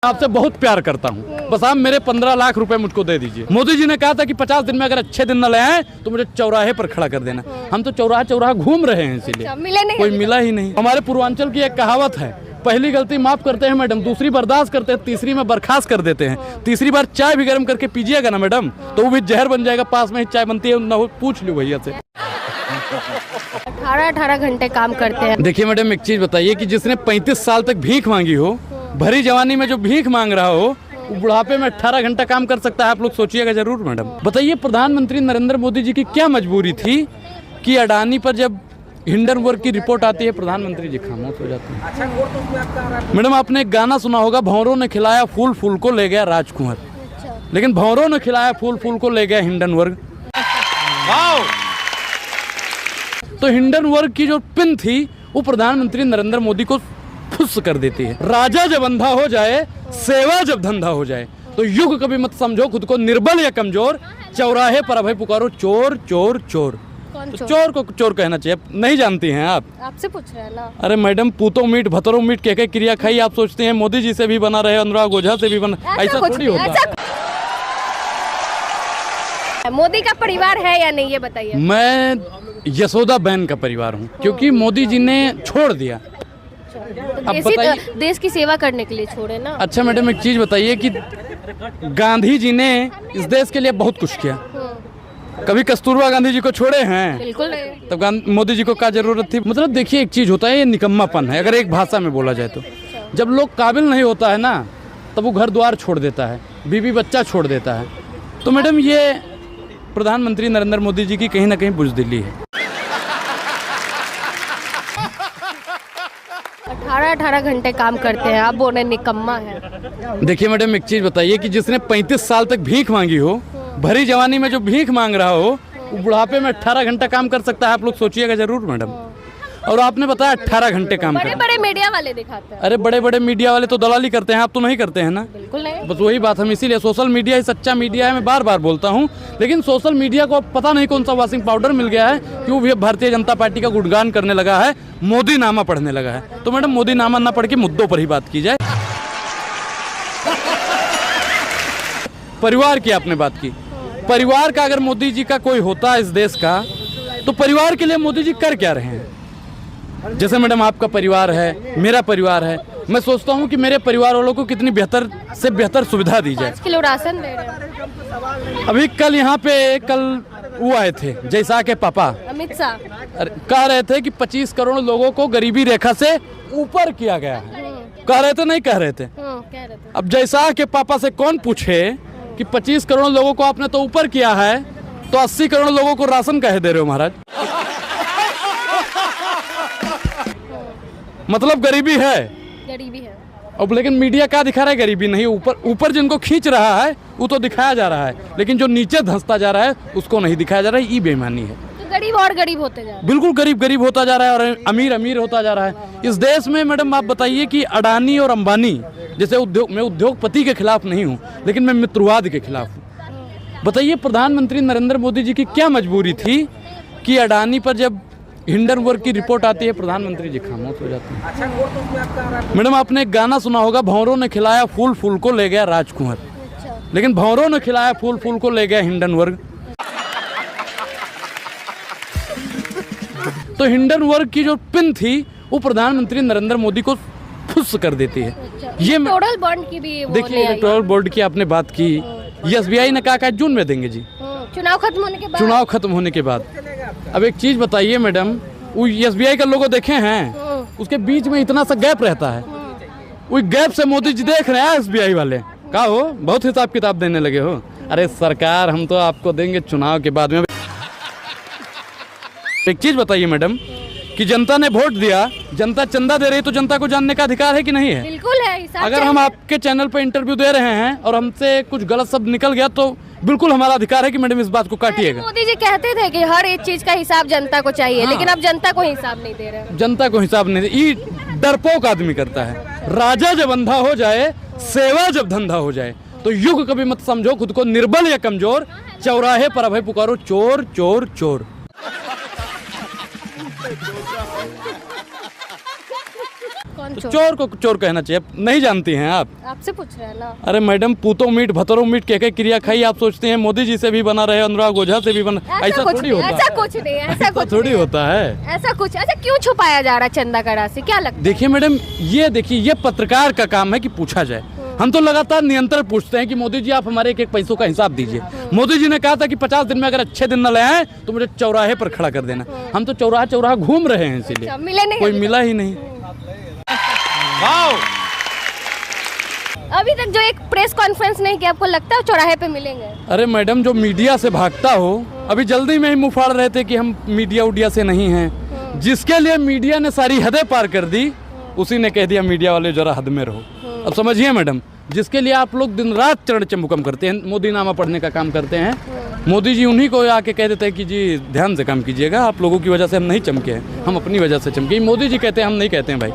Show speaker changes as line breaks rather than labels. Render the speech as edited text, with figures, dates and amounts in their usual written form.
आपसे बहुत प्यार करता हूँ, बस आप मेरे 15 लाख रुपए मुझको दे दीजिए। मोदी जी ने कहा था कि 50 दिन में अगर अच्छे दिन न ले आए तो मुझे चौराहे पर खड़ा कर देना। हम तो चौराहा घूम रहे हैं, इसीलिए कोई मिला ही नहीं। हमारे पूर्वांचल की एक कहावत है, पहली गलती माफ करते हैं मैडम, दूसरी बर्दाश्त करते हैं, तीसरी में बर्खास्त कर देते हैं। तीसरी बार चाय भी गर्म करके पीजिएगा ना मैडम तो वो भी जहर बन जाएगा। पास में ही चाय बनती है, न पूछ लो भैया से।
18 घंटे काम करते हैं।
देखिए मैडम, एक चीज बताइए कि जिसने 35 साल तक भीख मांगी हो, भरी जवानी में जो भीख मांग रहा हो, वो बुढ़ापे में 18 घंटा काम कर सकता है। आप लोग सोचिएगा जरूर मैडम। बताइए प्रधानमंत्री नरेंद्र मोदी जी की क्या मजबूरी थी कि अडानी पर जब हिंडनबर्ग की रिपोर्ट आती है प्रधानमंत्री जी खामोश हो जाते हैं। मैडम आपने एक गाना सुना होगा, भंवरों ने खिलाया फूल, फूल को ले गया राजकुंवर। लेकिन भंवरों ने खिलाया फूल, फूल को ले गया हिंडनबर्ग। तो हिंडनबर्ग की जो पिन थी वो प्रधानमंत्री नरेंद्र मोदी को फुस कर देती है। राजा जब अंधा हो जाए, सेवा जब धंधा हो जाए, तो युग कभी मत समझो खुद को निर्बल या कमजोर, चौराहे पर अभय पुकारो चोर चोर चोर। तो चोर को चोर कहना चाहिए, नहीं जानती हैं आप? आपसे पूछ रहे हैं ना। अरे मैडम, पूतो मीट भतरो मीट कह के क्रिया खाई। आप सोचते हैं मोदी जी से भी बना रहे, अनुराग ओझा से भी बना, ऐसा थोड़ी होता।
मोदी का परिवार है या नहीं ये बताइए।
मैं यशोदा बहन का परिवार हूँ, क्योंकि मोदी जी ने छोड़ दिया।
तो देश की सेवा करने के लिए छोड़े ना।
अच्छा मैडम, एक चीज बताइए कि गांधी जी ने इस देश के लिए बहुत कुछ किया, कभी कस्तूरबा गांधी जी को छोड़े हैं?
बिल्कुल नहीं।
तो मोदी जी को क्या जरूरत थी? मतलब देखिए, एक चीज होता है, ये निकम्मापन है अगर एक भाषा में बोला जाए तो। जब लोग काबिल नहीं होता है ना, तब वो घर द्वार छोड़ देता है, बीवी बच्चा छोड़ देता है। तो मैडम ये प्रधानमंत्री नरेंद्र मोदी जी की कहीं ना कहीं बुज़दिली है।
18 घंटे काम करते हैं, आप बोल रहे निकम्मा है।
देखिए मैडम, एक चीज बताइए कि जिसने 35 साल तक भीख मांगी हो, भरी जवानी में जो भीख मांग रहा हो, वो बुढ़ापे में 18 घंटा काम कर सकता है। आप लोग सोचिएगा जरूर मैडम। और आपने बताया 18 घंटे काम करते हैं।
बड़े मीडिया वाले दिखाते हैं।
अरे बड़े मीडिया वाले तो दलाली करते हैं, आप तो नहीं करते हैं ना?
बिल्कुल नहीं।
बस वही बात, हम इसीलिए सोशल मीडिया ही सच्चा मीडिया है, मैं बार बार बोलता हूँ। लेकिन सोशल मीडिया को अब पता नहीं कौन सा वॉशिंग पाउडर मिल गया है कि वो भी भारतीय जनता पार्टी का गुणगान करने लगा है, मोदी नामा पढ़ने लगा है। तो मैडम मोदी नामा ना पढ़ के मुद्दों पर ही बात की जाए। परिवार की आपने बात की, परिवार का अगर मोदी जी का कोई होता इस देश का, तो परिवार के लिए मोदी जी कर क्या रहे हैं? जैसे मैडम आपका परिवार है, मेरा परिवार है, मैं सोचता हूँ कि मेरे परिवार वालों को कितनी बेहतर से बेहतर सुविधा दी जाए।
5 किलो राशन दे रहे हैं।
अभी कल यहाँ पे वो आए थे जैसा के पापा
अमित शाह
कह रहे थे कि 25 करोड़ लोगों को गरीबी रेखा से ऊपर किया गया है। कह रहे थे, नहीं कह रहे थे?
कह रहे थे।
अब जैसा के पापा से कौन पूछे कि 25 करोड़ लोगों को आपने तो ऊपर किया है, तो 80 करोड़ लोगों को राशन कहे दे रहे हो महाराज? मतलब गरीबी है। अब लेकिन मीडिया क्या दिखा रहा है? गरीबी नहीं, ऊपर जिनको खींच रहा है वो तो दिखाया जा रहा है, लेकिन जो नीचे धंसता जा रहा है उसको नहीं दिखाया जा रहा है। ये बेईमानी है। तो
गरीब और गरीब होते जा रहे हैं।
बिल्कुल गरीब होता जा रहा है और अमीर होता जा रहा है इस देश में। मैडम आप बताइए कि अडानी और अंबानी जैसे मैं उद्योगपति के खिलाफ नहीं हूँ, लेकिन मैं मित्रवाद के खिलाफ हूँ। बताइए प्रधानमंत्री नरेंद्र मोदी जी की क्या मजबूरी थी कि अडानी पर जब हिंडनबर्ग की रिपोर्ट आती है प्रधानमंत्री जी खामोश हो जाते हैं। मैडम आपने एक गाना सुना होगा, भंवरों ने खिलाया फूल, फूल को ले गया राजकुंवर। लेकिन भंवरों ने खिलाया फूल, फूल को ले गया हिंडनबर्ग। तो हिंडनबर्ग की जो पिन थी वो प्रधानमंत्री नरेंद्र मोदी को फुस कर देती है। ये
इलेक्टोरल बॉन्ड की भी
देखिए, इलेक्टोरल बॉन्ड की आपने बात की, एसबीआई ने कहा जून में देंगे जी,
चुनाव खत्म होने के बाद।
अब एक चीज बताइए मैडम, वो एसबीआई का लोगो देखे हैं, उसके बीच में इतना सा गैप रहता है, वो गैप से मोदी जी देख रहे हैं एसबीआई वाले। कहा हो बहुत हिसाब किताब देने लगे हो। अरे सरकार, हम तो आपको देंगे चुनाव के बाद में। एक चीज बताइए मैडम कि जनता ने वोट दिया, जनता चंदा दे रही, तो जनता को जानने का अधिकार है कि नहीं है?
बिल्कुल है।
अगर हम आपके चैनल पर इंटरव्यू दे रहे हैं और हमसे कुछ गलत शब्द निकल गया तो बिल्कुल हमारा अधिकार है कि मैडम इस बात को काटिएगा।
मोदी जी कहते थे कि हर एक चीज का हिसाब जनता को चाहिए। हाँ। लेकिन अब जनता को हिसाब नहीं दे रहे।
जनता को हिसाब नहीं दे, ये डरपोक आदमी करता है। राजा जब अंधा हो जाए, सेवा जब धंधा हो जाए, तो युग कभी मत समझो खुद को निर्बल या कमजोर, चौराहे पर अभय पुकारो चोर चोर चोर। तो
चोर?
चोर को चोर कहना चाहिए, नहीं जानती हैं आप?
आपसे पूछ रहे हैं ना।
अरे मैडम, पूतो मीट भतरो मीट कह क्रिया खाई, आप सोचते हैं मोदी जी से भी बना रहे, अनुराग ओझा से भी बना, ऐसा
कुछ
थोड़ी
नहीं,
होता
ऐसा कुछ नहीं, ऐसा
है,
कुछ
थोड़ी
नहीं है।
होता है।
ऐसा कुछ, अच्छा क्यों छुपाया जा रहा है चंदा का राशि, क्या लगता है?
देखिए मैडम, ये देखिए, ये पत्रकार का काम है कि पूछा जाए। हम तो लगातार निरंतर पूछते हैं कि मोदी जी आप हमारे एक पैसों का हिसाब दीजिए। मोदी जी ने कहा था कि 50 दिन में अगर अच्छे दिन न ले आए तो मुझे चौराहे पर खड़ा कर देना। हम तो चौराहा घूम रहे हैं, इसीलिए
अच्छा, मिले नहीं
कोई
अभी
मिला ही नहीं।
अभी तक जो एक प्रेस कॉन्फ्रेंस नहीं किया, आपको लगता है चौराहे पे मिलेंगे?
अरे मैडम, जो मीडिया से भागता हो, अभी जल्दी में ही मुंह फाड़ रहे थे कि हम मीडिया उडिया से नहीं हैं। जिसके लिए मीडिया ने सारी हदें पार कर दी, उसी ने कह दिया मीडिया वाले जरा हद में रहो। अब समझिए मैडम, जिसके लिए आप लोग दिन रात चरण चंबुकम करते हैं, मोदी नामा पढ़ने का काम करते हैं, मोदी जी उन्हीं को आके कह देते हैं कि जी ध्यान से काम कीजिएगा, आप लोगों की वजह से हम नहीं चमके हैं, हम अपनी वजह से चमके। मोदी जी कहते हैं, हम नहीं कहते हैं भाई।